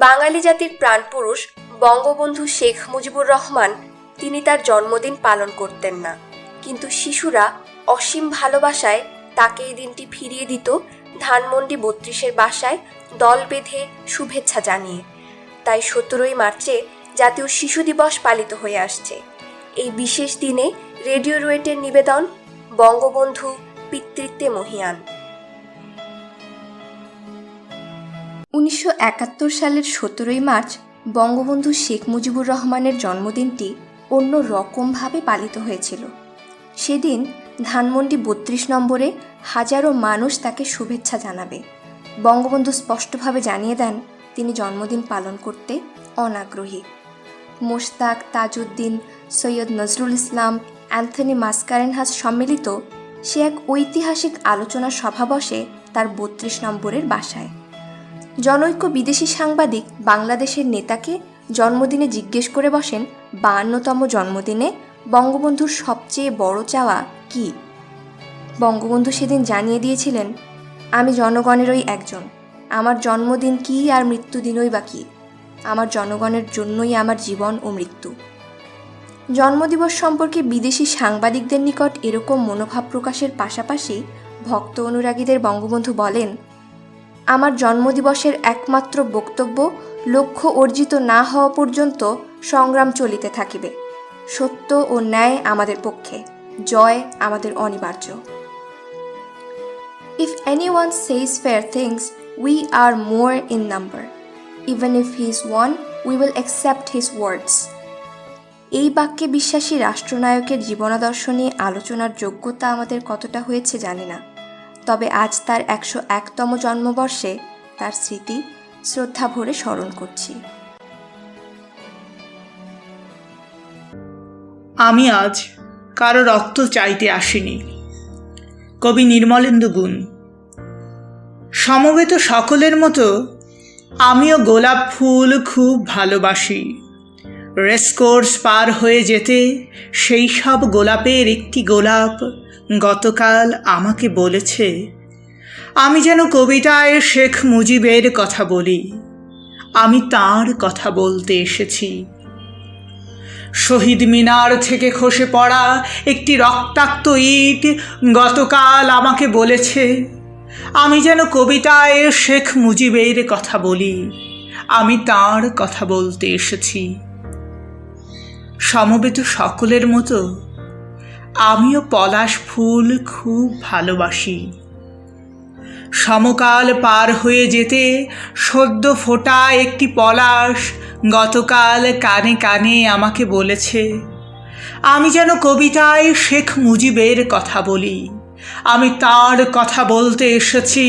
বাঙালি জাতির প্রাণপুরুষ বঙ্গবন্ধু শেখ মুজিবুর রহমান তিনি তার জন্মদিন পালন করতেন না, কিন্তু শিশুরা অসীম ভালোবাসায় তাকে এই দিনটি ফিরিয়ে দিত ধানমন্ডি ৩২-এর বাসায় দল বেঁধে শুভেচ্ছা জানিয়ে। তাই ১৭ই মার্চে জাতীয় শিশু দিবস পালিত হয়ে আসছে। এই বিশেষ দিনে রেডিও রুয়েটের নিবেদন বঙ্গবন্ধু পিতৃত্বে মহীয়ান। ১৯৭১ সালের ১৭ই মার্চ বঙ্গবন্ধু শেখ মুজিবুর রহমানের জন্মদিনটি অন্য রকমভাবে পালিত হয়েছিল। সেদিন ধানমন্ডি ৩২ নম্বরে হাজারো মানুষ তাকে শুভেচ্ছা জানাবে। বঙ্গবন্ধু স্পষ্টভাবে জানিয়ে দেন তিনি জন্মদিন পালন করতে অনাগ্রহী। মোশতাক, তাজউদ্দিন, সৈয়দ নজরুল ইসলাম, অ্যান্থনি মাসকারেনহাস সম্মিলিত সে এক ঐতিহাসিক আলোচনা সভা বসে তার ৩২ নম্বরের বাসায়। জনৈক বিদেশি সাংবাদিক বাংলাদেশের নেতাকে জন্মদিনে জিজ্ঞেস করে বসেন ৫২তম জন্মদিনে বঙ্গবন্ধুর সবচেয়ে বড় চাওয়া কি। বঙ্গবন্ধু সেদিন জানিয়ে দিয়েছিলেন, আমি জনগণেরই একজন, আমার জন্মদিন কি আর মৃত্যুদিনই বা কী, আমার জনগণের জন্যই আমার জীবন ও মৃত্যু। জন্মদিবস সম্পর্কে বিদেশি সাংবাদিকদের নিকট এরকম মনোভাব প্রকাশের পাশাপাশি ভক্ত অনুরাগীদের বঙ্গবন্ধু বলেন, আমার জন্মদিবসের একমাত্র বক্তব্য লক্ষ্য অর্জিত না হওয়া পর্যন্ত সংগ্রাম চলিতে থাকিবে। সত্য ও ন্যায় আমাদের পক্ষে, জয় আমাদের অনিবার্য। If anyone says fair things, we are more in number. Even if he is one, we will accept his words. এই বাক্যে বিশ্বাসী রাষ্ট্রনায়কের জীবনাদর্শ নিয়ে আলোচনার যোগ্যতা আমাদের কতটা হয়েছে জানি না, তবে আজ তার ১০১তম জন্মবর্ষে তার স্মৃতি শ্রদ্ধা ভরে স্মরণ করছি। আমি আজ কারো রক্ত চাইতে আসিনি। কবি নির্মলেন্দু গুণ। সমবেত সকলের মতো আমিও গোলাপ ফুল খুব ভালোবাসি। রেসকোর্স পার হয়ে যেতে সেই সব গোলাপের একটি গোলাপ গতকাল আমাকে বলেছে, আমি যেন কবিতায় শেখ মুজিবের কথা বলি, আমি তাঁর কথা বলতে এসেছি। শহীদ মিনার থেকে খসে পড়া একটি রক্তাক্ত ইট গতকাল আমাকে বলেছে, আমি যেন কবিতায় শেখ মুজিবের কথা বলি, আমি তাঁর কথা বলতে এসেছি। সমবেত সকলের মতো আমিও পলাশ ফুল খুব ভালোবাসি। সমকাল পার হয়ে যেতে সদ্য ফোটা একটি পলাশ গতকাল কানে কানে আমাকে বলেছে, আমি যেন কবিতায় শেখ মুজিবের কথা বলি, আমি তাঁর কথা বলতে এসেছি।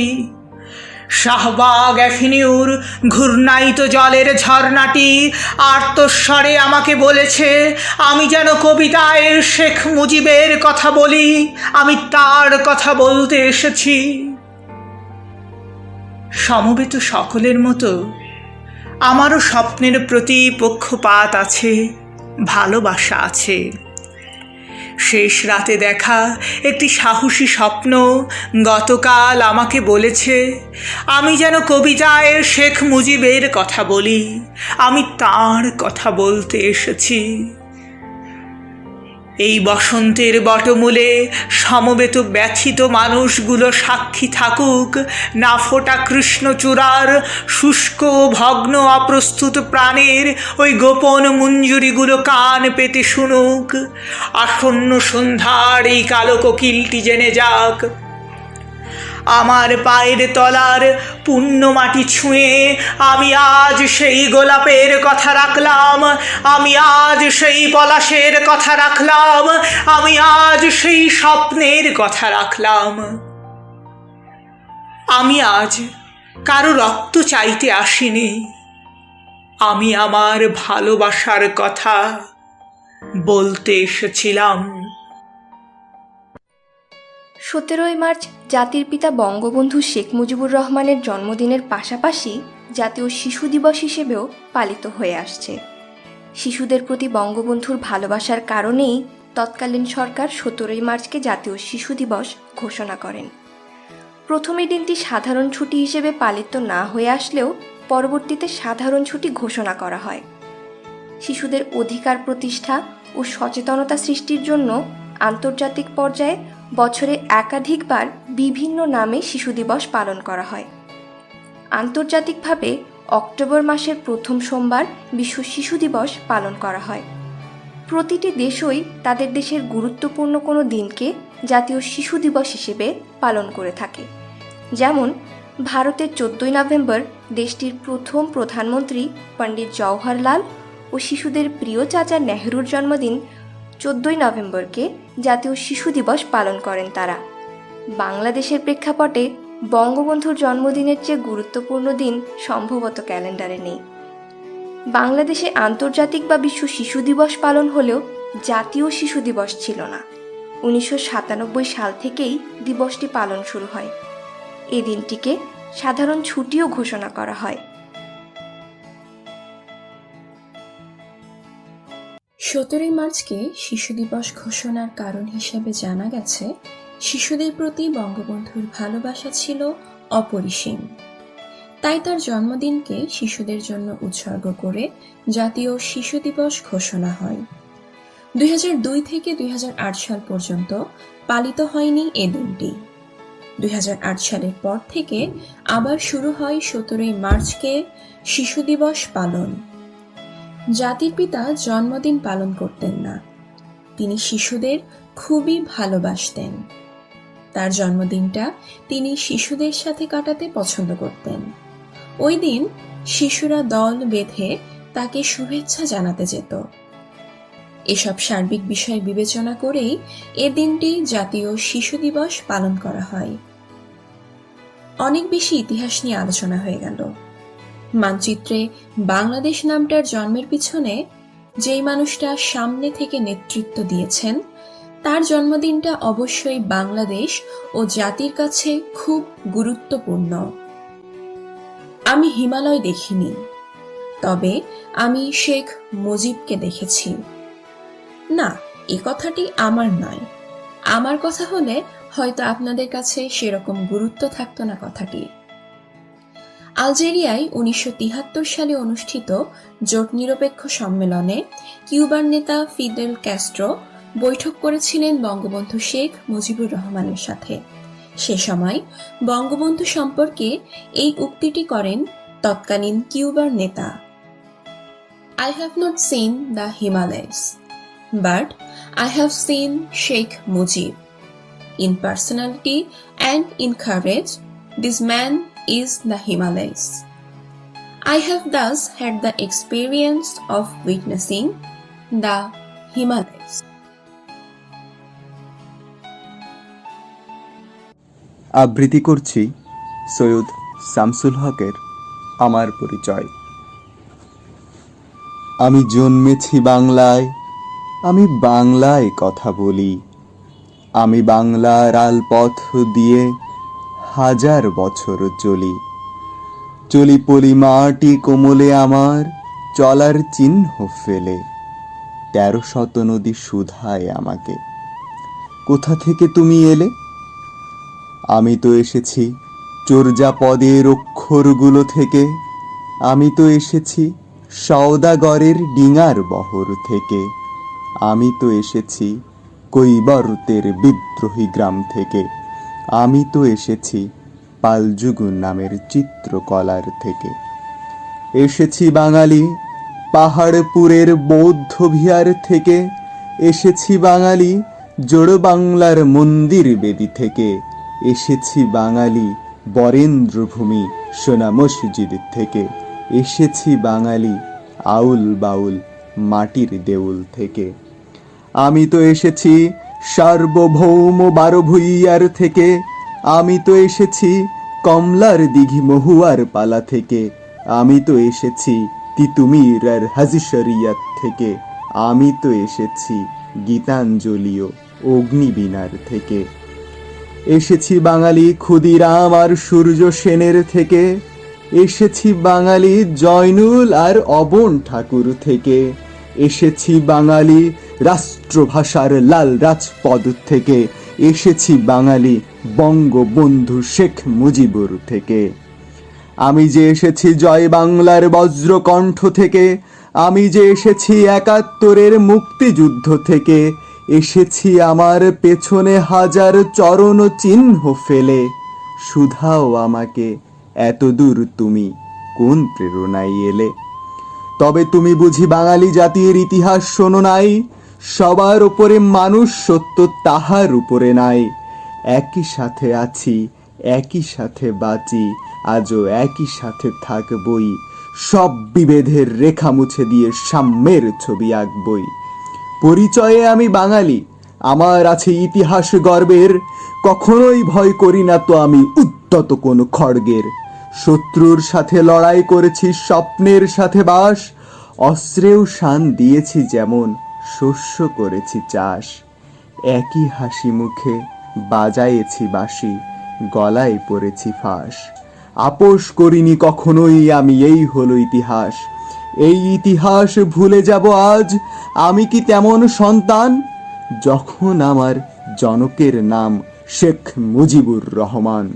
শাহবাগ অ্যাভিনিউর ঘূর্ণায়িত জলের ঝর্ণাটি আর্তস্বরে আমাকে বলেছে, আমি যেন কবিতায় শেখ মুজিবের কথা বলি, আমি তাঁর কথা বলতে এসেছি। সমবেত সকলের মতো আমারও স্বপ্নের প্রতি পক্ষপাত আছে, ভালোবাসা আছে। শেষ রাতে দেখা একটি সাহসী স্বপ্ন গতকাল আমাকে বলেছে, আমি যেন কবিতায় শেখ মুজিবের কথা বলি, আমি তাঁর কথা বলতে এসেছি। এই বসন্তের বটমূলে সমবেত ব্যথিত মানুষগুলো সাক্ষী থাকুক, না ফোটা কৃষ্ণচূড়ার শুষ্ক ও ভগ্ন অপ্রস্তুত প্রাণের ওই গোপন মঞ্জুরিগুলো কান পেতে শুনুক। আসন্ন সন্ধ্যার এই কালো কোকিলটি জেনে যাক, আমার পায়ের তলার পুণ্য মাটি ছুঁয়ে আমি আজ সেই গোলাপের কথা রাখলাম, আমি আজ সেই পলাশের কথা রাখলাম, আমি আজ সেই স্বপ্নের কথা রাখলাম। আমি আজ কারো রক্ত চাইতে আসিনি, আমি আমার ভালোবাসার কথা বলতে এসেছিলাম। ১৭ই মার্চ জাতির পিতা বঙ্গবন্ধু শেখ মুজিবুর রহমানের জন্মদিনের পাশাপাশি জাতীয় শিশু দিবস হিসেবেও পালিত হয়ে আসছে। শিশুদের প্রতি বঙ্গবন্ধুর ভালোবাসার কারণেই তৎকালীন সরকার ১৭ই মার্চকে জাতীয় শিশু দিবস ঘোষণা করেন। প্রথমে দিনটি সাধারণ ছুটি হিসেবে পালিত না হয়ে আসলেও পরবর্তীতে সাধারণ ছুটি ঘোষণা করা হয়। শিশুদের অধিকার প্রতিষ্ঠা ও সচেতনতা সৃষ্টির জন্য আন্তর্জাতিক পর্যায়ে বছরে একাধিকবার বিভিন্ন নামে শিশু দিবস পালন করা হয়। আন্তর্জাতিকভাবে অক্টোবর মাসের প্রথম সোমবার বিশ্ব শিশু দিবস পালন করা হয়। প্রতিটি দেশই তাদের দেশের গুরুত্বপূর্ণ কোনো দিনকে জাতীয় শিশু দিবস হিসেবে পালন করে থাকে। যেমন ভারতের 14ই নভেম্বর দেশটির প্রথম প্রধানমন্ত্রী পণ্ডিত জওহরলাল ও শিশুদের প্রিয় চাচা নেহরুর জন্মদিন 14ই নভেম্বরকে জাতীয় শিশু দিবস পালন করেন তারা। বাংলাদেশের প্রেক্ষাপটে বঙ্গবন্ধুর জন্মদিনের চেয়ে গুরুত্বপূর্ণ দিন সম্ভবত ক্যালেন্ডারে নেই। বাংলাদেশে আন্তর্জাতিক বা বিশ্ব শিশু দিবস পালন হলেও জাতীয় শিশু দিবস ছিল না। 1997 সাল থেকেই দিবসটি পালন শুরু হয়। এই দিনটিকে সাধারণ ছুটিও ঘোষণা করা হয়। 17ই মার্চকে শিশু দিবস ঘোষণার কারণ হিসেবে জানা গেছে, শিশুদের প্রতি বঙ্গবন্ধুর ভালোবাসা ছিল অপরিসীম। তাই তার জন্মদিনকে শিশুদের জন্য উৎসর্গ করে জাতীয় শিশু দিবস ঘোষণা হয়। 2002 থেকে 2008 সাল পর্যন্ত পালিত হয়নি এ দিনটি। 2008 সালের পর থেকে আবার শুরু হয় 17ই মার্চকে শিশু দিবস পালন। জাতির পিতা জন্মদিন পালন করতেন না, তিনি শিশুদের খুবই ভালোবাসতেন। তার জন্মদিনটা তিনি শিশুদের সাথে কাটাতে পছন্দ করতেন। ওই দিন শিশুরা দল বেঁধে তাকে শুভেচ্ছা জানাতে যেত। এসব সার্বিক বিষয় বিবেচনা করেই এ দিনটি জাতীয় শিশু দিবস পালন করা হয়। অনেক বেশি ইতিহাস নিয়ে আলোচনা হয়ে গেল। মানচিত্রে বাংলাদেশ নামটার জন্মের পিছনে যেই মানুষটা সামনে থেকে নেতৃত্ব দিয়েছেন, তার জন্মদিনটা অবশ্যই বাংলাদেশ ও জাতির কাছে খুব গুরুত্বপূর্ণ। আমি হিমালয় দেখিনি, তবে আমি শেখ মুজিবকে দেখেছি। না, এ কথাটি আমার নয়। আমার কথা হলে হয়তো আপনাদের কাছে সেরকম গুরুত্ব থাকতো না কথাটি। আলজেরিয়ায় 1973 সালে অনুষ্ঠিত জোট নিরপেক্ষ সম্মেলনে কিউবার নেতা ফিদেল ক্যাস্ট্রো বৈঠক করেছিলেন বঙ্গবন্ধু শেখ মুজিবুর রহমানের সাথে। সে সময় বঙ্গবন্ধু সম্পর্কে এই উক্তিটি করেন তৎকালীন কিউবার নেতা, I have not seen the Himalayas, but I have seen Sheikh Mujib. In personality and in courage, this man is the Himalayas. I have thus had the experience of witnessing the Himalayas. আবৃত্তি করছি সৈয়দ শামসুল হকের আমার পরিচয়। আমি জন্মেছি বাংলায়, আমি বাংলায় কথা বলি। আমি বাংলার আলপথ দিয়ে হাজার বছর চলি। চলি পলি মাটি কোমলে আমার চলার চিহ্ন ফেলে। 13শত নদী শুধায় আমাকে, কোথা থেকে তুমি এলে? আমি তো এসেছি চর্যাপদের অক্ষরগুলো থেকে। আমি তো এসেছি সওদাগরের ডিঙার বহর থেকে। আমি তো এসেছি কৈবর্তের বিদ্রোহী গ্রাম থেকে। আমি তো এসেছি পালযুগুন নামের চিত্রকলার থেকে। এসেছি বাঙালি পাহাড়পুরের বৌদ্ধ বিহার থেকে। এসেছি বাঙালি জোড় বাংলার মন্দির বেদি থেকে। এসেছি বাঙালি বরেন্দ্রভূমি সোনা মসজিদ থেকে। এসেছি বাঙালি আউল বাউল মাটির দেউল থেকে। আমি তো এসেছি সার্বভৌম 12 ভূঁইয়ার থেকে। আমি তো এসেছি কমলার দিঘি মহুয়ার পালা থেকে। আমি তো এসেছি তিতুমির আর হাজি শরিয়ত থেকে। আমি তো এসেছি গীতাঞ্জলিও অগ্নিবীণার থেকে। এসেছি বাঙালি ক্ষুদিরাম আর সূর্য সেনের থেকে। এসেছি বাঙালি জয়নুল আর অবন ঠাকুর থেকে। এসেছি বাঙালি রাষ্ট্রভাষার লাল রাজপদ থেকে। এসেছি বাঙালি বঙ্গবন্ধু শেখ মুজিবুর থেকে। আমি যে এসেছি জয় বাংলার বজ্রকণ্ঠ থেকে, আমি যে এসেছি ৭১-এর মুক্তিযুদ্ধ থেকে, এসেছি আমার পেছনে হাজার চরণ চিহ্ন ফেলে। শুধাও আমাকে এত দূর তুমি কোন প্রেরণায় এলে? তবে তুমি বুঝি বাঙালি জাতির ইতিহাস শোনো নাই? সবার উপরে মানুষ সত্য, তাহার উপরে নাই। একই সাথে আছি, একই সাথে বাঁচি, আজও একই সাথে থাকবই। সব বিভেদের রেখা মুছে দিয়ে সাম্যের ছবি আঁকবই। পরিচয়ে আমি বাঙালি, আমার আছে ইতিহাস গর্বের। কখনোই ভয় করি না তো আমি উদ্যত কোন খড়গের। শত্রুর সাথে লড়াই করেছি, স্বপ্নের সাথে বাস। অস্ত্রেও শান দিয়েছি যেমন, শস্য করেছি চাষ। একই হাসি মুখে বাজায়েছি বাঁশি, গলায় পড়েছি ফাঁস। আপোষ করিনি কখনোই আমি, এই হলো ইতিহাস। এই ইতিহাস ভুলে যাব আজ? আমি কি তেমন সন্তান? যখন আমার জনকের নাম শেখ মুজিবুর রহমান,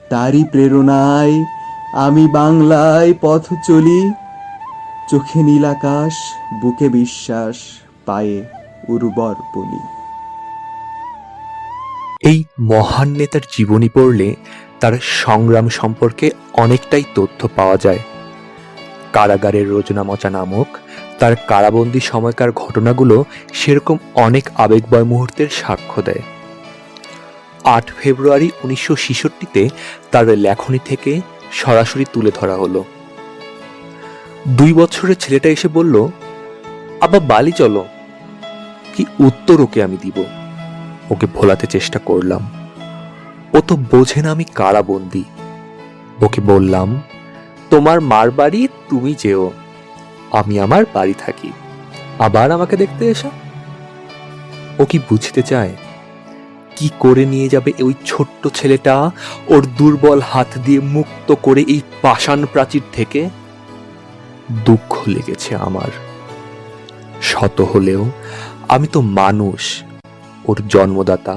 তারই প্রেরণায় আমি বাংলায় পথ চলি। চোখে নীল আকাশ, বুকে বিশ্বাস, পায়ে উর্বর পলি। এই মহান নেতার জীবনী পড়লে তার সংগ্রাম সম্পর্কে অনেকটাই তথ্য পাওয়া যায়। কারাগারের রোজনামচা নামক তার কারাবন্দী সময়কার ঘটনাগুলো সেরকম অনেক আবেগময় মুহূর্তের সাক্ষ্য দেয়। ৮ ফেব্রুয়ারি ১৯৬৬-তে তার লেখনী থেকে সরাসরি তুলে ধরা হলো। ২ বছরের ছেলেটা এসে বলল, আব্বা বালি চলো। কি উত্তর ওকে আমি দিব? ওকে ভোলাতে চেষ্টা করলাম। ও তো বোঝে না আমি কারাবন্দী। ওকে বললাম, তোমার মার বাড়ি তুমি যেও, আমি আমার বাড়ি থাকি, আবার আমাকে দেখতে এসো। ও কি বুঝতে চায় কি করে নিয়ে যাবে ওই ছোট্ট ছেলেটা ওর দুর্বল হাত দিয়ে মুক্ত করে এই পাষাণ প্রাচীর থেকে? দুঃখ লেগেছে আমার। শত হলেও আমি তো মানুষ। ওর জন্মদাতা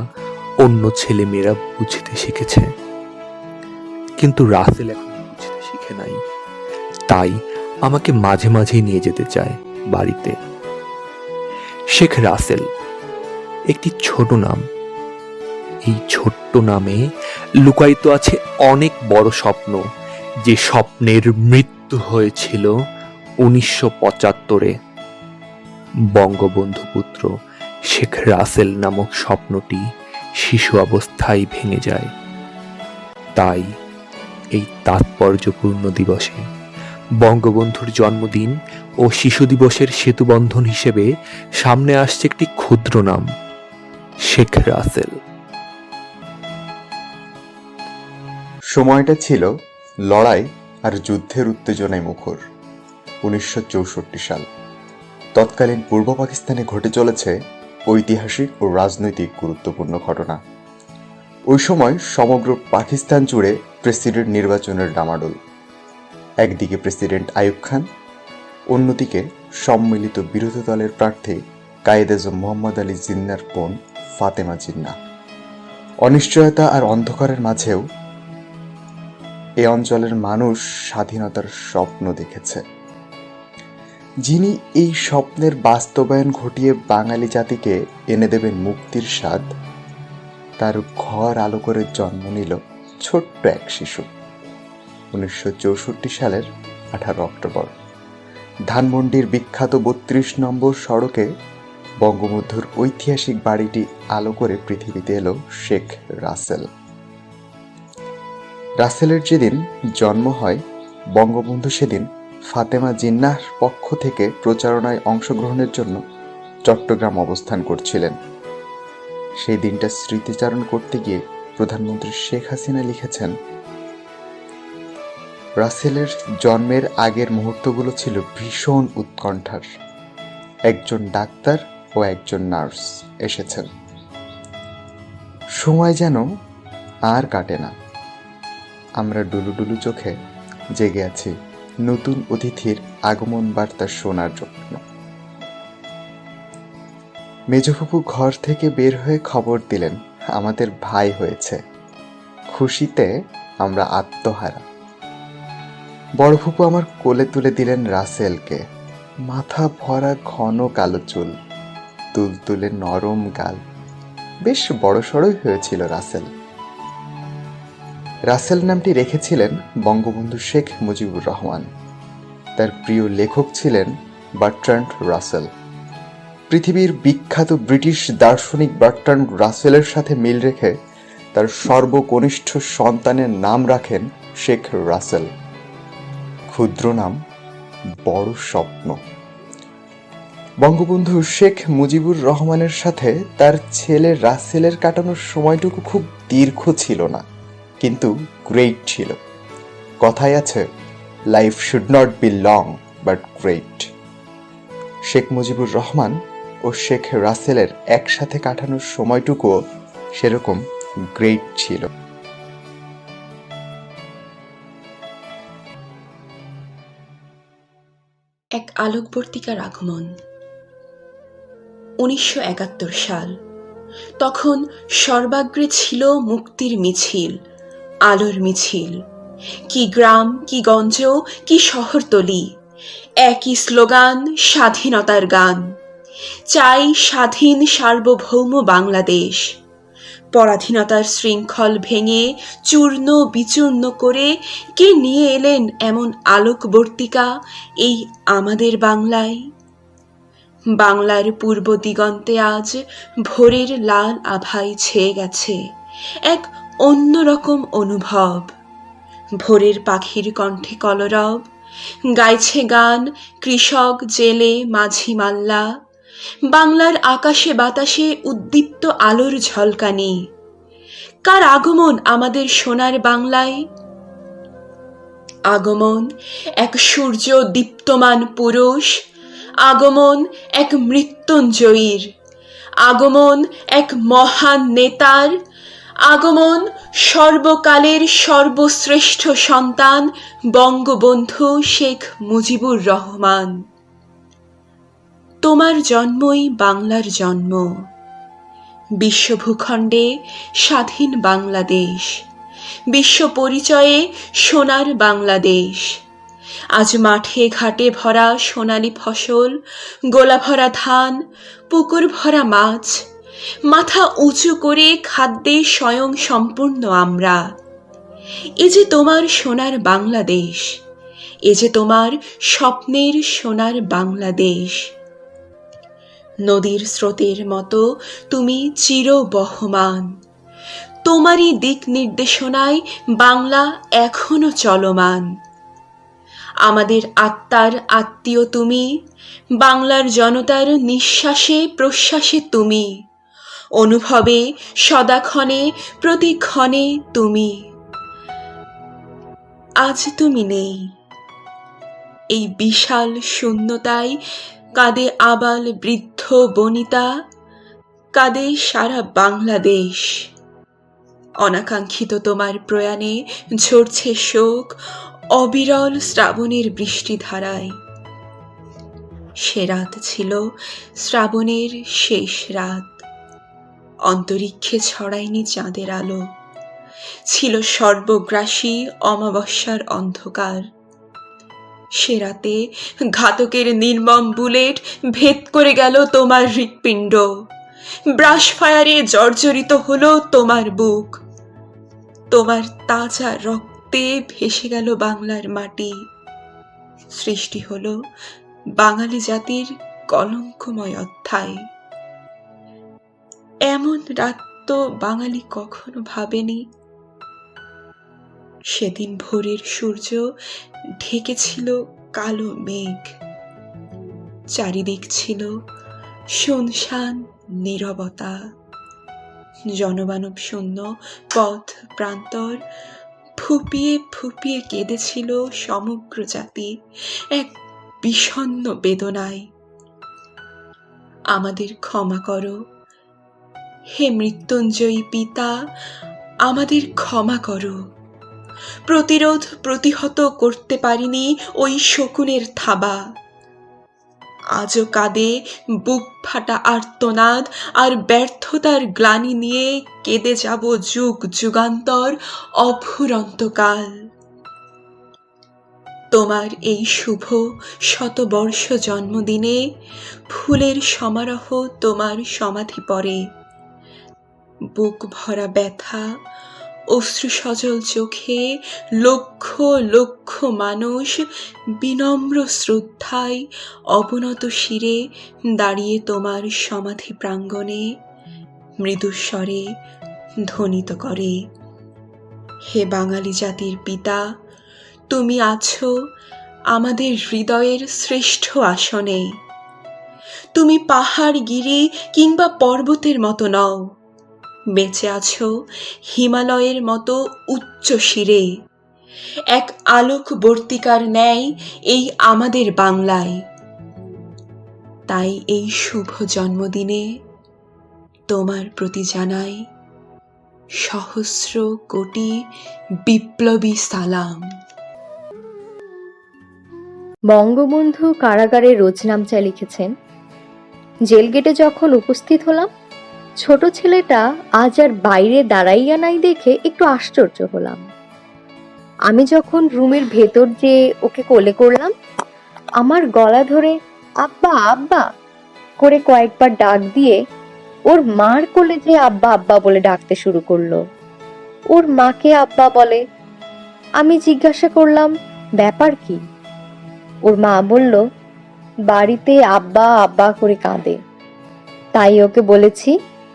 অন্য ছেলে মেয়েরা বুঝতে শিখেছে, কিন্তু রাসেল এখন বুঝতে শিখে নাই। তাই আমাকে মাঝে মাঝে নিয়ে যেতে চায় বাড়িতে। শেখ রাসেল একটি ছোট নাম। এই ছোট্ট নামে লুকায়িত আছে অনেক বড় স্বপ্ন, যে স্বপ্নের মৃত্যু হয়েছিল ১৯৭৫-এ। বঙ্গবন্ধু পুত্র শেখ রাসেল নামক স্বপ্নটি শিশু অবস্থায় ভেঙে যায়। তাই এই তাৎপর্যপূর্ণ দিবসে বঙ্গবন্ধুর জন্মদিন ও শিশু দিবসের সেতুবন্ধন হিসেবে সামনে আসছে একটি ক্ষুদ্র নাম, শেখ রাসেল। সময়টা ছিল লড়াই আর যুদ্ধের উত্তেজনায় মুখর। ১৯৬৪ সাল। তৎকালীন পূর্ব পাকিস্তানে ঘটে চলেছে ঐতিহাসিক ও রাজনৈতিক গুরুত্বপূর্ণ ঘটনা। ওই সময় সমগ্র পাকিস্তান জুড়ে প্রেসিডেন্ট নির্বাচনের ডামাডোল। একদিকে প্রেসিডেন্ট আইয়ুব খান, অন্যদিকে সম্মিলিত বিরোধী দলের প্রার্থী কায়েদ আজম মোহাম্মদ আলী জিন্নার বোন ফাতেমা জিন্নাহ। অনিশ্চয়তা আর অন্ধকারের মাঝেও এ অঞ্চলের মানুষ স্বাধীনতার স্বপ্ন দেখেছে। যিনি এই স্বপ্নের বাস্তবায়ন ঘটিয়ে বাঙালি জাতিকে এনে দেবেন মুক্তির স্বাদ, তার ঘর আলো করে জন্ম নিল ছোট্ট এক শিশু। ১৯৬৪ সালের ১৮ অক্টোবর ধানমন্ডির বিখ্যাত ৩২ নম্বর সড়কে বঙ্গবন্ধুর ঐতিহাসিক বাড়িটি আলো করে পৃথিবীতে এলো শেখ রাসেল। রাসেলের যেদিন জন্ম হয়, বঙ্গবন্ধু সেদিন ফাতেমা জিন্নাহর পক্ষ থেকে প্রচারণায় অংশগ্রহণের জন্য চট্টগ্রাম অবস্থান করছিলেন। সেই দিনটা স্মৃতিচারণ করতে গিয়ে প্রধানমন্ত্রী শেখ হাসিনা লিখেছেন, রাসেলের জন্মের আগের মুহূর্তগুলো ছিল ভীষণ উৎকণ্ঠার। একজন ডাক্তার ও একজন নার্স এসেছেন। সময় যেন আর কাটে না। আমরা ডুলুডুলু চোখে জেগে আছি নতুন অতিথির আগমন বার্তা শোনার জন্য। মেজফুপু ঘর থেকে বের হয়ে খবর দিলেন, আমাদের ভাই হয়েছে। খুশিতে আমরা আত্মহারা। বড় ফুপু আমার কোলে তুলে দিলেন রাসেলকে। মাথা ভরা ঘন কালো চুল, তুলতুলে নরম গাল, বেশ বড়সড়ই হয়েছিল রাসেল। রাসেল নামটি রেখেছিলেন বঙ্গবন্ধু শেখ মুজিবুর রহমান। তার প্রিয় লেখক ছিলেন বার্ট্রান্ড রাসেল। পৃথিবীর বিখ্যাত ব্রিটিশ দার্শনিক বার্ট্রান্ড রাসেলের সাথে মিল রেখে তার সর্বকনিষ্ঠ সন্তানের নাম রাখেন শেখ রাসেল। ক্ষুদ্র নাম, বড় স্বপ্ন। বঙ্গবন্ধু শেখ মুজিবুর রহমানের সাথে তার ছেলে রাসেলের কাটানোর সময়টুকু খুব দীর্ঘ ছিল না, কিন্তু গ্রেট ছিল। কথায় আছে, life should not be long but great. Sheikh Mujibur Rahman ও শেখ রাসেলের একসাথে কাটানোর সময়টুকুও সেরকম গ্রেট ছিল। এক আলোকবর্তিকার আগমন। 1971 সাল। তখন সর্বাগ্রে ছিল মুক্তির মিছিল, আলোর মিছিল। কি গ্রাম, কি গঞ্জ, কি শহরতলি, একই স্লোগান, স্বাধীনতার গান। চাই স্বাধীন সার্বভৌম বাংলাদেশ। পরাধীনতার শৃঙ্খল ভেঙে চূর্ণ বিচূর্ণ করে কে নিয়ে এলেন এমন আলোকবর্তিকা এই আমাদের বাংলায়? বাংলার পূর্ব দিগন্তে আজ ভোরের লাল আভায় ছেয়ে গেছে এক অন্যরকম অনুভব। ভোরের পাখির কণ্ঠে কলরব, গাইছে গান কৃষক, জেলে, মাঝি, মাল্লা। বাংলার আকাশে বাতাসে উদ্দীপ্ত আলোর ঝলকানি। কার আগমন আমাদের সোনার বাংলায়? আগমন এক সূর্য দীপ্তমান পুরুষ, আগমন এক মৃত্যুঞ্জয়ীর, আগমন এক মহান নেতার, আগমন সর্বকালের সর্বশ্রেষ্ঠ সন্তান বঙ্গবন্ধু শেখ মুজিবুর রহমান। তোমার জন্মই বাংলার জন্ম। বিশ্বভূখণ্ডে স্বাধীন বাংলাদেশ, বিশ্ব পরিচয়ে সোনার বাংলাদেশ। আজ মাঠে ঘাটে ভরা সোনালি ফসল, গোলা ভরা ধান, পুকুর ভরা মাছ। মাথা উঁচু করে খাদ্যে স্বয়ং সম্পূর্ণ আমরা। এ যে তোমার সোনার বাংলাদেশ, এ যে তোমার স্বপ্নের সোনার বাংলাদেশ। নদীর স্রোতের মতো তুমি চির বহমান। তোমারই দিক নির্দেশনায় বাংলা এখনো চলমান। আমাদের আত্মার আত্মীয় তুমি, বাংলার জনতার নিঃশ্বাসে প্রশ্বাসে তুমি, অনুভবে সদাক্ষণে প্রতিক্ষণে তুমি। আজ তুমি নেই। এই বিশাল শূন্যতায় কাঁদে আবাল বৃদ্ধ বনিতা, কাঁদে সারা বাংলাদেশ। অনাকাঙ্ক্ষিত তোমার প্রয়াণে ঝরছে শোক অবিরল শ্রাবণের বৃষ্টিধারায়। সে রাত ছিল শ্রাবণের শেষ রাত। অন্তরিক্ষে ছড়ায়নি চাঁদের আলো, ছিল সর্বগ্রাসী অমাবস্যার অন্ধকার। সে রাতে ঘাতকের নির্মম বুলেট ভেদ করে গেল তোমার হৃৎপিণ্ড। ব্রাশ ফায়ারে জর্জরিত হলো তোমার বুক। তোমার তাজা রক্তে ভেসে গেল বাংলার মাটি। সৃষ্টি হলো বাঙালি জাতির কলঙ্কময় অধ্যায়। এমন রাত তো বাঙালি কখনো ভাবেনি। সেদিন ভোরের সূর্য ঢেকেছিল কালো মেঘ। চারিদিক ছিল শুনশান নীরবতা। জনমানব শূন্য পথ প্রান্তর। ফুপিয়ে ফুপিয়ে কেঁদেছিল সমগ্র জাতি এক বিষণ্ণ বেদনায়। আমাদের ক্ষমা করো হে মৃত্যুঞ্জয়ী পিতা, আমাদের ক্ষমা করো। প্রতিরোধ প্রতিহত করতে পারিনি ওই শকুনের থাবা। আজও কাঁদে বুক ফাটা আর্তনাদ আর ব্যর্থতার গ্লানি নিয়ে কেঁদে যাব যুগ যুগান্তর অফুরন্তকাল। তোমার এই শুভ শতবর্ষ জন্মদিনে ফুলের সমারোহ তোমার সমাধি পরে। বুক ভরা ব্যথা, অশ্রু সজল চোখে লক্ষ লক্ষ মানুষ বিনম্র শ্রদ্ধায় অবনত শিরে দাঁড়িয়ে তোমার সমাধি প্রাঙ্গণে মৃদুস্বরে ধ্বনিত করে, হে বাঙালি জাতির পিতা, তুমি আছো আমাদের হৃদয়ের শ্রেষ্ঠ আসনে। তুমি পাহাড়, গিরি কিংবা পর্বতের মতো নও, বেঁচে আছো হিমালয়ের মতো উচ্চ শিরে, এক আলোকবর্তিকার ন্যায় এই আমাদের বাংলায়। তাই এই শুভ জন্মদিনে তোমার প্রতি জানাই সহস্র কোটি বিপ্লবী সালাম। বঙ্গবন্ধু কারাগারে রোজনামচা লিখেছেন, জেলগেটে যখন উপস্থিত হলাম, ছোট ছেলেটা আজ আর বাইরে দাঁড়াইয়া নাই দেখে একটু আশ্চর্য হলাম। আমি যখন রুমের ভেতর যে ওকে কোলে করলাম, আমার গলা ধরে আব্বা আব্বা করে কয়েকবার ডাক দিয়ে ওর মার কোলে যে আব্বা আব্বা বলে ডাকতে শুরু করলো। ওর মাকে আব্বা বলে। আমি জিজ্ঞাসা করলাম, ব্যাপার কি? ওর মা বলল, বাড়িতে আব্বা আব্বা করে কাঁদে, তাই ওকে বলেছি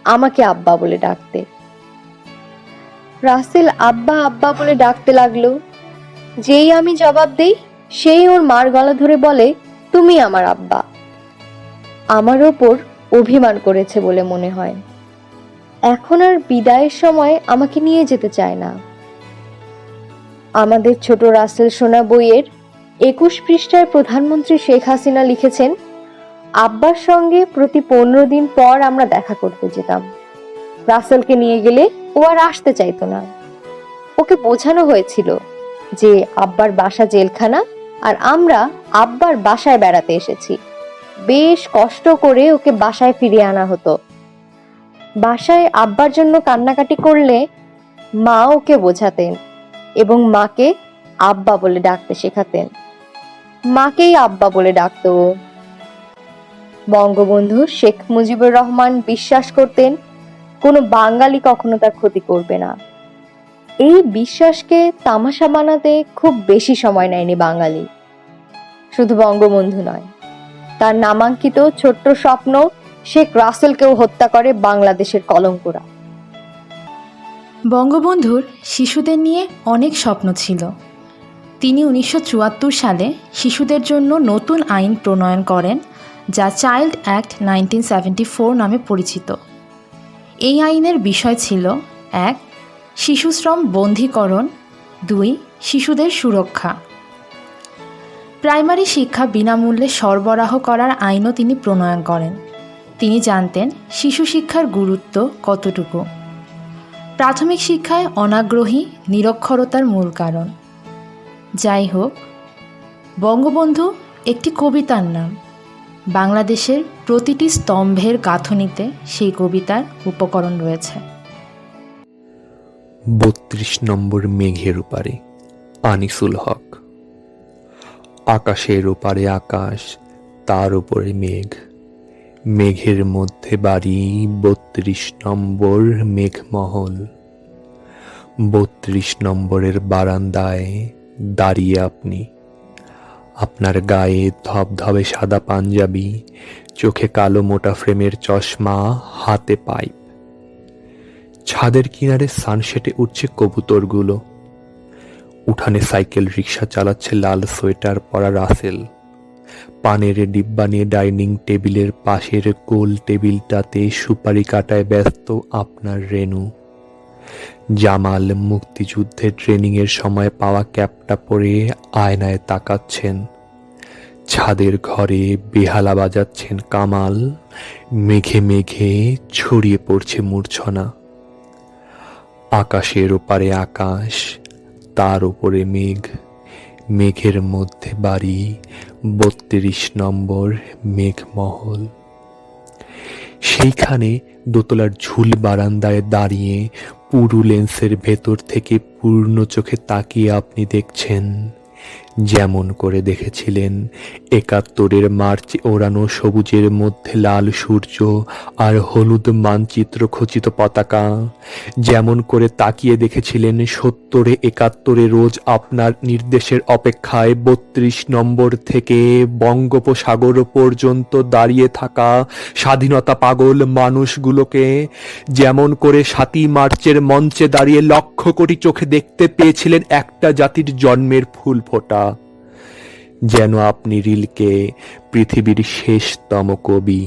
আমাকে আব্বা বলে ডাকতে। রাসেল আব্বা আব্বা বলে ডাকতে লাগলো। যেই আমি জবাব দেই, সেই ওর মার গলা ধরে বলে, তুমি আমার আব্বা। আমার ওপর অভিমান করেছে বলে মনে হয়। এখন আর বিদায়ের সময় আমাকে নিয়ে যেতে চায় না। আমাদের ছোট রাসেল সোনা বইয়ের 21 পৃষ্ঠায় প্রধানমন্ত্রী শেখ হাসিনা লিখেছেন, আব্বার সঙ্গে প্রতি 15 দিন পর আমরা দেখা করতে যেতাম। রাসেলকে নিয়ে গেলে ও আর আসতে চাইতো না। ওকে বোঝানো হয়েছিল যে আব্বার বাসা জেলখানা আর আমরা আব্বার বাসায় বেড়াতে এসেছি। বেশ কষ্ট করে ওকে বাসায় ফিরিয়ে আনা হতো। বাসায় আব্বার জন্য কান্নাকাটি করলে মা ওকে বোঝাতেন এবং মাকে আব্বা বলে ডাকতে শেখাতেন। মাকেই আব্বা বলে ডাকতো। বঙ্গবন্ধু শেখ মুজিবুর রহমান বিশ্বাস করতেন, কোনো বাঙালি কখনো তার ক্ষতি করবে না। এই বিশ্বাসকে তামাশা বানাতে খুব বেশি সময় নেয়নি বাঙালি। শুধু বঙ্গবন্ধু নয়, তার নামাঙ্কিত ছোট্ট স্বপ্ন শেখ রাসেলকেও হত্যা করে বাংলাদেশের কলঙ্করা। বঙ্গবন্ধুর শিশুদের নিয়ে অনেক স্বপ্ন ছিল। তিনি 1974 সালে শিশুদের জন্য নতুন আইন প্রণয়ন করেন, যা চাইল্ড অ্যাক্ট 1974 নামে পরিচিত। এই আইনের বিষয় ছিল 1. শিশুশ্রম বন্ধীকরণ, 2. শিশুদের সুরক্ষা। প্রাইমারি শিক্ষা বিনামূল্যে সরবরাহ করার আইনও তিনি প্রণয়ন করেন। তিনি জানতেন শিশু শিক্ষার গুরুত্ব কতটুকু। প্রাথমিক শিক্ষায় অনাগ্রহী নিরক্ষরতার মূল কারণ। যাই হোক, বঙ্গবন্ধু একটি কবিতার নাম। বাংলাদেশের প্রতিটি স্তম্ভের গাঁথনিতে সেই কবিতার উপকরণ রয়েছে। 32 নম্বর মেঘের ওপারে, আনিসুল হক। আকাশের ওপারে আকাশ, তার উপরে মেঘ, মেঘের মধ্যে বাড়ি 32 নম্বর মেঘমহল। 32 নম্বরের বারান্দায় দাঁড়িয়ে আপনি, আপনার গায়ে ধবধবে সাদা পাঞ্জাবি, চোখে কালো মোটা ফ্রেমের চশমা, হাতে পাইপ। ছাদের কিনারে সানসেটে উঠছে কবুতরগুলো। উঠানে সাইকেল রিক্সা চালাচ্ছে লাল সোয়েটার পরা রাসেল। পানের ডিব্বা নিয়ে ডাইনিং টেবিলের পাশের গোল টেবিলটাতে সুপারি কাটায় ব্যস্ত আপনার রেনু। জামাল মুক্তিযুদ্ধের ট্রেনিংয়ের সময় পাওয়া ক্যাপটা পরে আয়নায় তাকাচ্ছেন। ছাদের ঘরে বেহালা বাজাচ্ছেন কামাল। মেঘে মেঘে ছড়িয়ে পড়ছে মূর্ছনা। আকাশের ওপারে আকাশ, তার উপরে মেঘ, মেঘের মধ্যে বাড়ি 32 নম্বর মেঘমহল। সেইখানে দোতলার ঝুল বারান্দায় দাঁড়িয়ে পুরু লেন্সের ভেতর থেকে পূর্ণ চোখে তাকিয়ে আপনি দেখছেন যেমন করে দেখেছিলেন ৭১-এর মার্চে ওড়ানো সবুজের মধ্যে লাল সূর্য আর হলুদ মানচিত্র খচিত পতাকা, যেমন করে তাকিয়ে দেখেছিলেন ৭০-এ ৭১-এ রোজ আপনার নির্দেশের অপেক্ষায় ৩২ নম্বর থেকে বঙ্গোপসাগর পর্যন্ত দাঁড়িয়ে থাকা স্বাধীনতা পাগল মানুষগুলোকে, যেমন করে ৭ই মার্চের মঞ্চে দাঁড়িয়ে লক্ষ কোটি চোখে দেখতে পেয়েছিলেন একটা জাতির জন্মের ফুল ফোটা, যেন আপনি রিলকে পৃথিবীর শেষতম কবি,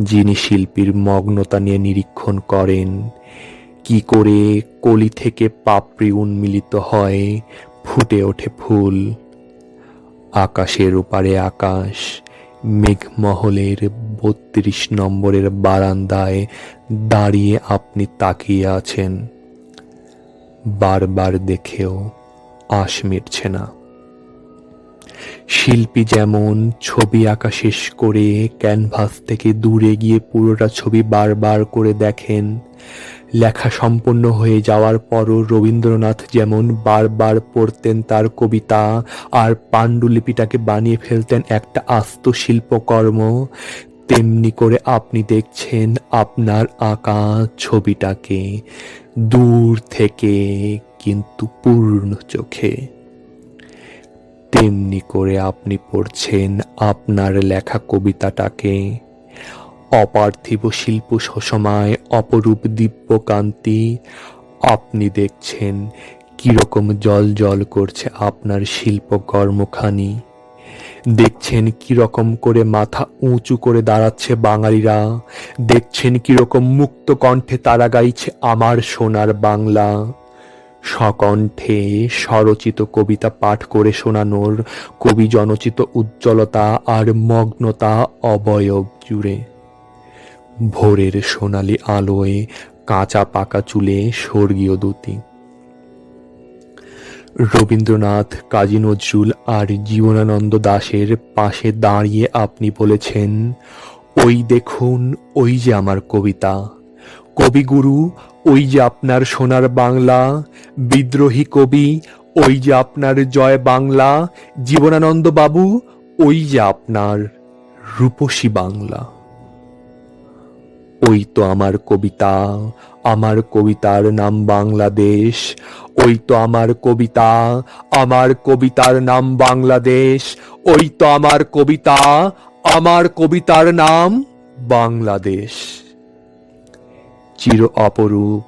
যিনি শিল্পীর মগ্নতা নিয়ে নিরীক্ষণ করেন কি করে কলি থেকে পাপড়ি উন্মিলিত হয়, ফুটে ওঠে ফুল। আকাশের ওপারে আকাশ, মেঘমহলের ৩২ নম্বরের বারান্দায় দাঁড়িয়ে আপনি তাকিয়ে আছেন, বারবার দেখেও আশ মিটছে না। শিল্পী যেমন ছবি আঁকা শেষ করে ক্যানভাস থেকে দূরে গিয়ে পুরোটা ছবি বারবার করে দেখেন, লেখা সম্পন্ন হয়ে যাওয়ার পরও রবীন্দ্রনাথ যেমন বারবার পড়তেন তার কবিতা আর পাণ্ডুলিপিটাকে বানিয়ে ফেলতেন একটা আস্ত শিল্পকর্ম, তেমনি করে আপনি দেখছেন আপনার আঁকা ছবিটাকে দূর থেকে কিন্তু পূর্ণ চোখে। তেমনি করে আপনি পড়ছেন আপনার লেখা কবিতাটাকে, অপার্থিব শিল্প সুষমায় অপরূপ দিব্যকান্তি। আপনি দেখছেন কিরকম জল জল করছে আপনার শিল্পকর্মখানি, দেখছেন কিরকম করে মাথা উঁচু করে দাঁড়াচ্ছে বাঙালিরা, দেখছেন কিরকম মুক্ত কণ্ঠে তারা গাইছে আমার সোনার বাংলা। সকণ্ঠে স্বরচিত কবিতা পাঠ করে শোনানোর কবি জনচিত উজ্জ্বলতা আর মগ্নতা অবয়ব জুড়ে। ভোরের সোনালি আলোয় কাঁচা পাকা চুলে স্বর্গীয় দ্যুতি। রবীন্দ্রনাথ, কাজী নজরুল আর জীবনানন্দ দাশের পাশে দাঁড়িয়ে আপনি বলেছেন, ওই দেখুন, ওই যে আমার কবিতা, কবিগুরু ওই যে আপনার সোনার বাংলা, বিদ্রোহী কবি ওই যে আপনার জয় বাংলা, জীবনানন্দ বাবু ওই যে আপনার রূপসী বাংলা। ওই তো আমার কবিতা, আমার কবিতার নাম বাংলাদেশ, ওই তো আমার কবিতা, আমার কবিতার নাম বাংলাদেশ, ওই তো আমার কবিতা, আমার কবিতার নাম বাংলাদেশ। চির অপরূপ,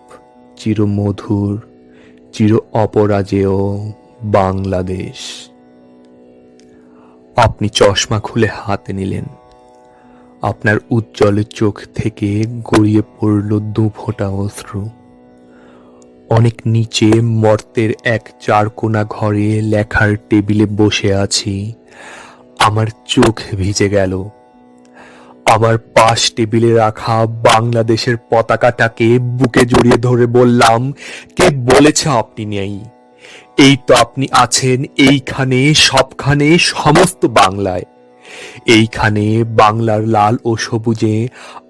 চির মধুর, চির অপরাজেয় বাংলাদেশ। আপনি চশমা খুলে হাতে নিলেন, আপনার উজ্জ্বল চোখ থেকে গড়িয়ে পড়ল 2 ফোঁটা অশ্রু। অনেক নিচে মর্তের এক চারকোনা ঘরে লেখার টেবিলে বসে আছি, আমার চোখ ভিজে গেল। আমার পাশ টেবিলে রাখা বাংলাদেশের পতাকাটাকে বুকে জড়িয়ে ধরে বললাম, কে বলেছে আপনি নেই? এই তো আপনি আছেন, এইখানে, সবখানে, সমস্ত বাংলায়। এইখানে বাংলার লাল ও সবুজে,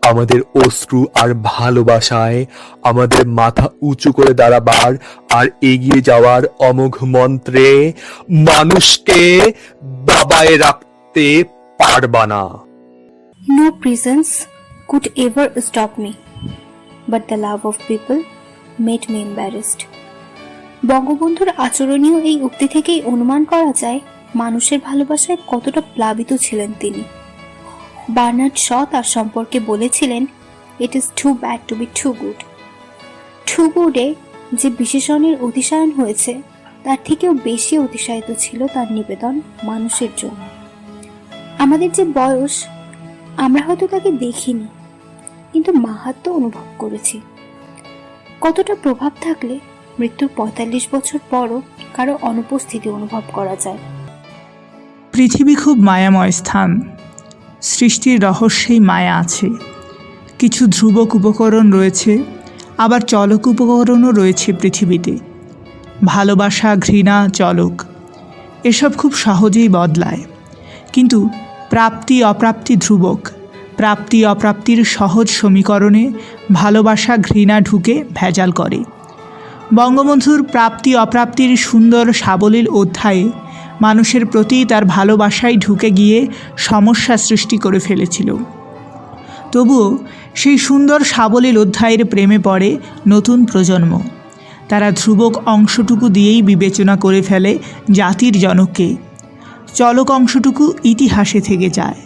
আমাদের অশ্রু আর ভালোবাসায়, আমাদের মাথা উঁচু করে দাঁড়াবার আর এগিয়ে যাওয়ার অমোঘ মন্ত্রে মানুষকে দাবায় রাখতে পারবা না। No prisons could ever stop me, but the love of people made me embarrassed. বঙ্গবন্ধুর আচরণীয় এই উক্তি থেকেই অনুমান করা যায় মানুষের ভালোবাসায় কতটা প্লাবিত ছিলেন তিনি। বার্নার্ড শ তার সম্পর্কে বলেছিলেন, it is too bad to be too good. Too গুডে যে বিশেষণের অতিশয়ন হয়েছে তার থেকেও বেশি অতিশায়িত ছিল তার নিবেদন মানুষের জন্য। আমাদের যে বয়স, আমরা হয়তো তাকে দেখিনি, কিন্তু মাহাত্ম্য অনুভব করেছি। কতটা প্রভাব থাকলে মৃত্যুর ৪৫ বছর পরও কারো অনুপস্থিতি অনুভব করা যায়। পৃথিবী খুব মায়াময় স্থান, সৃষ্টির রহস্যেই মায়া আছে। কিছু ধ্রুবক উপকরণ রয়েছে, আবার চলক উপকরণও রয়েছে পৃথিবীতে। ভালোবাসা, ঘৃণা, চলক এসব খুব সহজেই বদলায়, কিন্তু প্রাপ্তি অপ্রাপ্তি ধ্রুবক। প্রাপ্তি অপ্রাপ্তির সহজ সমীকরণে ভালোবাসা ঘৃণা ঢুকে ভেজাল করে। বঙ্গবন্ধুর প্রাপ্তি অপ্রাপ্তির সুন্দর সাবলীল অধ্যায়ে মানুষের প্রতি তার ভালোবাসায় ঢুকে গিয়ে সমস্যা সৃষ্টি করে ফেলেছিল। তবুও সেই সুন্দর সাবলীল অধ্যায়ের প্রেমে পড়ে নতুন প্রজন্ম। তারা ধ্রুবক অংশটুকু দিয়েই বিবেচনা করে ফেলে জাতির জনককে। চলক অংশটুকু ইতিহাসে থেকে যায়।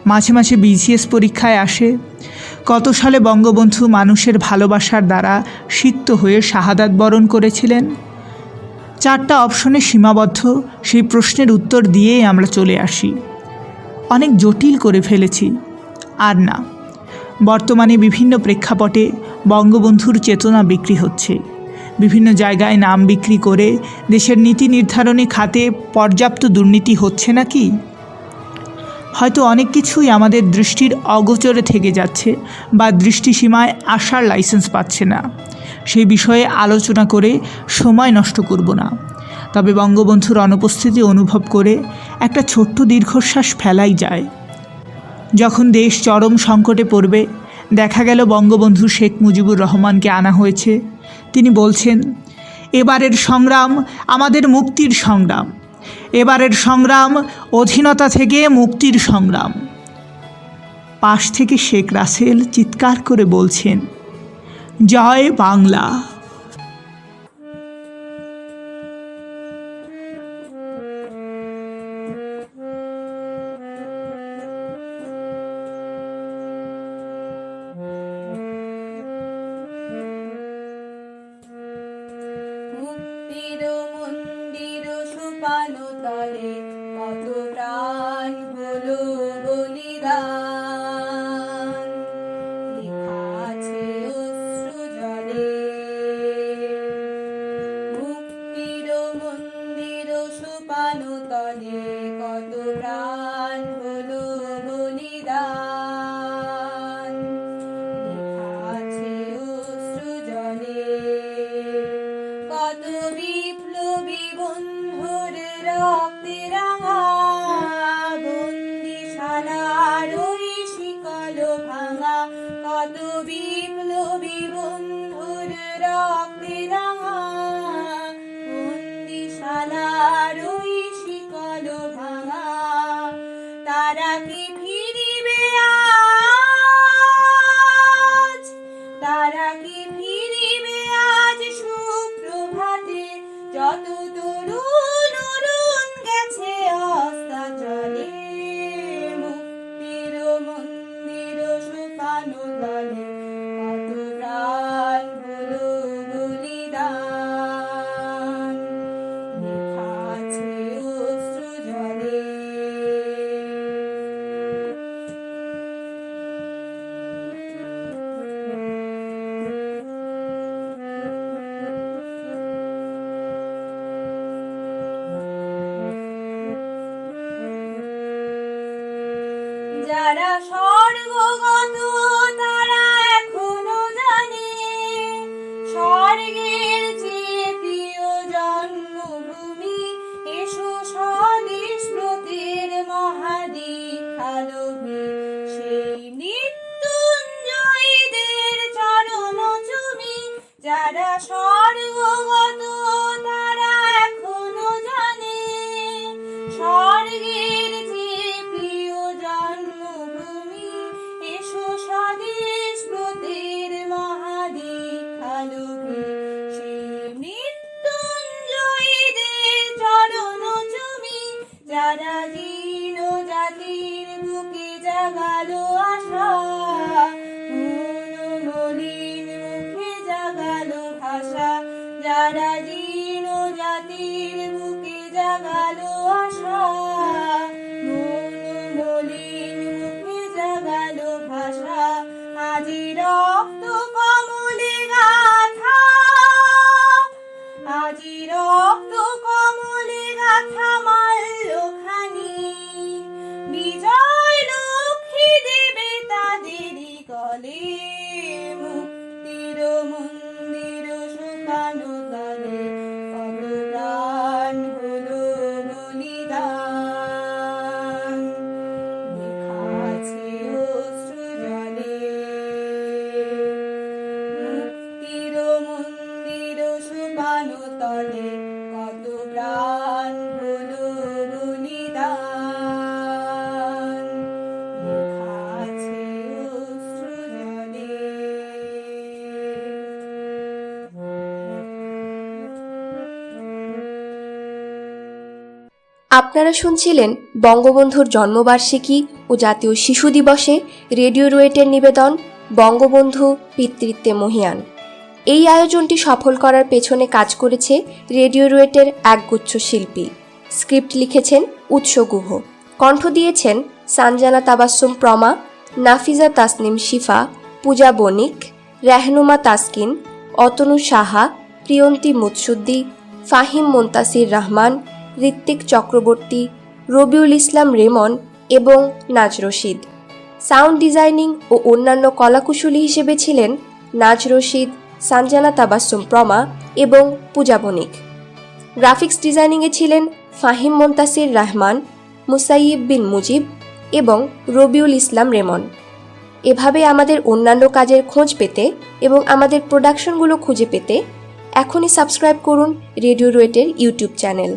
মাঝে মাঝে বিসিএস পরীক্ষায় আসে, কত সালে বঙ্গবন্ধু মানুষের ভালোবাসার দ্বারা সিক্ত হয়ে শাহাদাত বরণ করেছিলেন। 4টা অপশনে সীমাবদ্ধ সেই প্রশ্নের উত্তর দিয়েই আমরা চলে আসি। অনেক জটিল করে ফেলেছি, আর না। বর্তমানে বিভিন্ন প্রেক্ষাপটে বঙ্গবন্ধুর চেতনা বিক্রি হচ্ছে। বিভিন্ন জায়গায় নাম বিক্রি করে দেশের নীতি নির্ধারণী খাতে পর্যাপ্ত দুর্নীতি হচ্ছে নাকি? হয়তো অনেক কিছুই আমাদের দৃষ্টির অগোচরে থেকে যাচ্ছে বা দৃষ্টিসীমায় আসার লাইসেন্স পাচ্ছে না। সেই বিষয়ে আলোচনা করে সময় নষ্ট করব না। তবে বঙ্গবন্ধুর অনুপস্থিতি অনুভব করে একটা ছোট্ট দীর্ঘশ্বাস ফেলাই যায়। যখন দেশ চরম সংকটে পড়বে, দেখা গেল বঙ্গবন্ধু শেখ মুজিবুর রহমানকে আনা হয়েছে। তিনি বলছেন, এবারের সংগ্রাম আমাদের মুক্তির সংগ্রাম, এবারের সংগ্রাম অধীনতা থেকে মুক্তির সংগ্রাম। পাশ থেকে শেখ রাসেল চিৎকার করে বলছেন, জয় বাংলা। মুক্তির মন্দির সুপানো তলে কত প্রাণ হলো বলিদান, লেখা আছে অশ্রু জলে। মুক্তির মন্দির সুপানো তলে কত প্রাণ হলো বলিদান, লেখা আছে অশ্রু জলে। কত বিপ্লবী বন্ধুর রক্তে রাঙা বন্দিশালার ওই শিকল ভাঙা, কত বিপ্লবী বন্ধুর রক্তে রাঙা বন্দিশালার ওই শিকল ভাঙা। তারা কি ফিরিবে আজ, তারা কি ফিরিবে আজ সুপ্রভাতে, যত তরুণ অরুণ গেছে অস্তাচলে। মুক্তির মন্দির সুপানো তলে কত প্রাণ হলো বলিদান, লেখা আছে অশ্রু জলে। যারা স্বর্গগত তারা এখনো জানে, স্বর্গের চেয়ে প্রিয় জন্মভূমি। এসো স্বদেশ ব্রতের মহাদীক্ষা লোভে, সেই মৃত্যুঞ্জয়ীদের চরণ চুমি। যারা স্বর্গগত তারা এখনো জানে, স্বর্গের চেয়ে প্রিয় জন্মভূমি। এসো স্বদেশ ব্রতের মহাদীক্ষা লোভে, সেই মৃত্যুঞ্জয়ীদের চরণ চুমি। যারা দীন জাতির বুকে জাগালো আশা, মলিন মুখে জাগালো ভাষা। যারা দীন জাতির বুকে জাগালো আশা, মলিন মুখে জাগালো ভাষা। আজি রক্ত কমলে গাথা, আজি রক্ত কমলে গাথা মাল্যখানি। বিজয় লক্ষ্মী দেবে তাদেরই গলে, মুক্তির মন্দির শুকানো তলে কত প্রাণ হলো বলিদান, লেখা আছে অশ্রু জলে। মুক্তির মন্দির শুকানো তলে কত প্রাণ হলো আপনারা শুনছিলেন বঙ্গবন্ধুর জন্মবার্ষিকী ও জাতীয় শিশু দিবসে রেডিও রুয়েটের নিবেদন বঙ্গবন্ধু পিতৃত্বে মহীয়ান। এই আয়োজনটি সফল করার পেছনে কাজ করেছে রেডিও রুয়েটের একগুচ্ছ শিল্পী। স্ক্রিপ্ট লিখেছেন উৎস গুহ, কণ্ঠ দিয়েছেন সানজানা তাবাসসুম প্রমা, নাফিজা তাসনিম শিফা, পূজা বণিক, রেহনুমা তাসকিন, অতনু সাহা, প্রিয়ন্তী মুৎসুদ্দি, ফাহিম মুনতাসির রহমান, ঋত্বিক চক্রবর্তী, রবিউল ইসলাম রেমন এবং নাজ রশিদ। সাউন্ড ডিজাইনিং ও অন্যান্য কলাকুশলী হিসেবে ছিলেন নাজ রশিদ, সানজানা তাবাসসুম প্রমা এবং পূজা বণিক। গ্রাফিক্স ডিজাইনিংয়ে ছিলেন ফাহিম মুনতাসির রহমান, মুসাইয়িব বিন মুজিব এবং রবিউল ইসলাম রেমন। এভাবে আমাদের অন্যান্য কাজের খোঁজ পেতে এবং আমাদের প্রোডাকশনগুলো খুঁজে পেতে এখনই সাবস্ক্রাইব করুন রেডিও রুয়েটের ইউটিউব চ্যানেল।